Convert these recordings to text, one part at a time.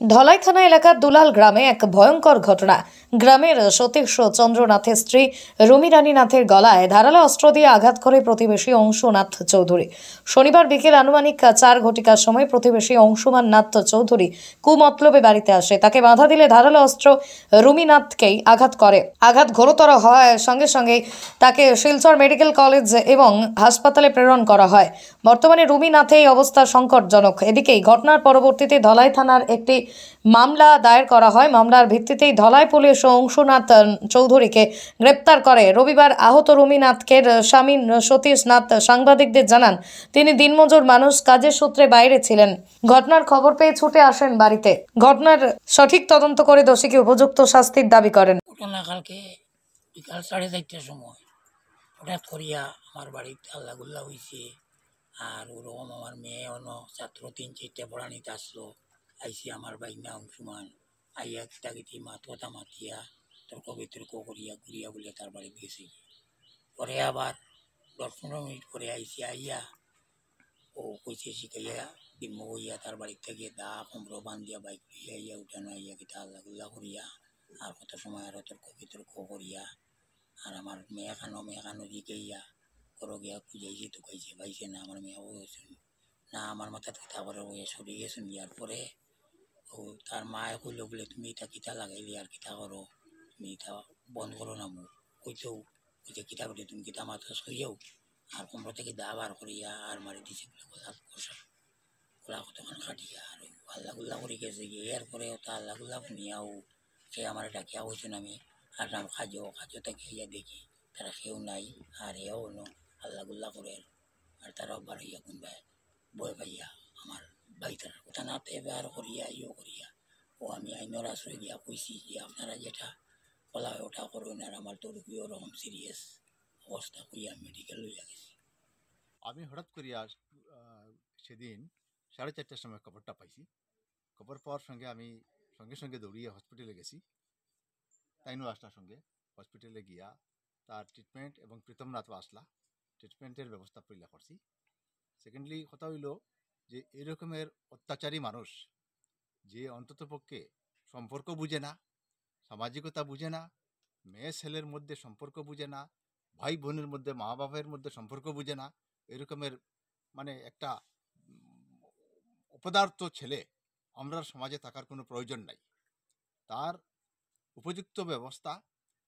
ধলাই থানা এলাকার দুলাল গ্রামে এক ভয়ঙ্কর ঘটনা। গ্রামের সতীশ চন্দ্রনাথের স্ত্রী রুমি রানী নাথের গলায় ধারালো অস্ত্র দিয়ে আঘাত করে প্রতিবেশী অংশুনাথ চৌধুরী। শনিবার বিকেল আনুমানিক 4 ঘটিকার সময় প্রতিবেশী অংশুমান নাথ চৌধুরী কুমতলবে বাড়িতে আসে। তাকে বাধা দিলে ধারালো অস্ত্র রুমি নাথকেই আঘাত করে। আঘাত গুরুতর হওয়ার সঙ্গে সঙ্গে তাকে শিলচর মেডিকেল কলেজ এবং হাসপাতালে প্রেরণ করা হয়। বর্তমানে রুমি নাথের অবস্থা সংকটজনক। এদিকে ঘটনার পরবর্তীতে ধলাই থানার একটি মামলা দায়ের করা হয়। মামলার ভিত্তিতেই ধলাই পুলিশ অংশুনাথ চৌধুরীকে গ্রেপ্তার করে। রবিবার আহত রুমি নাথের স্বামী সতীশ নাথ সাংবাদিকদের জানান, তিনি দিনমজুর মানুষ, কাজের সূত্রে বাইরে ছিলেন। ঘটনার খবর পেয়ে ছুটে আসেন বাড়িতে। ঘটনার সঠিক তদন্ত করে দোষীকে উপযুক্ত শাস্তির দাবি করেন। ঘটনা কালকে বিকাল 4:30টার সময় হঠাৎ করিয়া আমার বাড়িতে আল্লাগুল্লা হয়েছে। আর ওরকম আমার মেয়ে অন্য ছাত্র 3-4টা পড়ানিতে আসলো। আইসি আমার বাইনা অংশমান আইয়া কিতাকিতি কথা মাতিয়া তর্ক বিতর্ক করিয়া ঘুরিয়া বলে তার বাড়ি গেছে। পরে আবার 10-15 মিনিট পরে আইসি আইয়া ও কইছে শিখাইয়া দিনমো হইয়া তার বাড়ির থেকে দা কুমড়ো বান দিয়া বাইক লইয়া আইয়া উঠানো আইয়া কিতা আল্লাগুল্লা করিয়া আর কত সময় আরো তর্ক বিতর্ক করিয়া আর আমার মেয়ে খানো দিকে ইয়া করো গিয়া খুঁজাইছে টুকাইছে পাইছে না। আমার মেয়ে বলছেন না, আমার মাথা কিতা করে ওয়ে সরে গেছেন। ইয়ার পরে ও তার মায়ে কইল বলে তুমি এটা কিতা লাগাইলে আর কিতা করো, তুমি এটা বন্ধ করো না। মুখ কইতেও কইতে কিতা করে তুমি কিতা মাথা সইয়াও আর কোমর থেকে দা বার করিয়া আর মারি দিছে বলে গলা কষা গলা কতক্ষণ খাটিয়া আর আল্লাগুল্লা করে গেছে গিয়ে। এরপরে ওটা আল্লাগুল্লা শুনিয়াও সে আমার ডাকিয়া হয়েছেন। আমি আর নাম খাজো থেকে ইয়া দেখি তারা কেউ নাই আর এও আল্লাগুল্লা করে আর তারা বার হইয়া কোনবা বয় পাইয়া আমার বাইতার কথা না বার করিয়া ইয়ে করিয়া ও আমি আইনের আশ্রয় গিয়া কইছি যে আপনারা যেটা বলা হয় ওটা করুন। আর আমার তো রুগী ওরকম সিরিয়াস অবস্থা কইয়া মেডিকেল লইয়া গেছি। আমি হঠাৎ করিয়া সেদিন 4:30টার সময় খবরটা পাইছি। খবর পাওয়ার সঙ্গে আমি সঙ্গে সঙ্গে দৌড়িয়ে হসপিটালে গেছি। তাইনও আসলার সঙ্গে হসপিটালে গিয়া তার ট্রিটমেন্ট এবং প্রীতমনাথও আসলা, ট্রিটমেন্টের ব্যবস্থা পরিলা করছি। সেকেন্ডলি কথা হইল যে এরকমের অত্যাচারী মানুষ যে অন্তত পক্ষে সম্পর্ক বুঝে না, সামাজিকতা বুঝে না, মেয়ে ছেলের মধ্যে সম্পর্ক বুঝে না, ভাই বোনের মধ্যে মা বাবার মধ্যে সম্পর্ক বুঝে না, এরকমের মানে একটা অপদার্থ ছেলে আমরা সমাজে থাকার কোনো প্রয়োজন নাই। তার উপযুক্ত ব্যবস্থা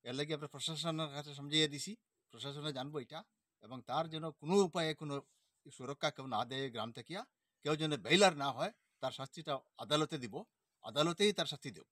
এর লাগে আমরা প্রশাসনের কাছে সমঝিয়ে দিছি। প্রশাসনে জানবো এটা এবং তার যেন কোনো উপায়ে কোনো সুরক্ষা কেউ না দেয়, গ্রাম থেকে কেউ যেন বেইলার না হয়, তার শাস্তিটা আদালতে দিব, আদালতেই তার শাস্তি দেব।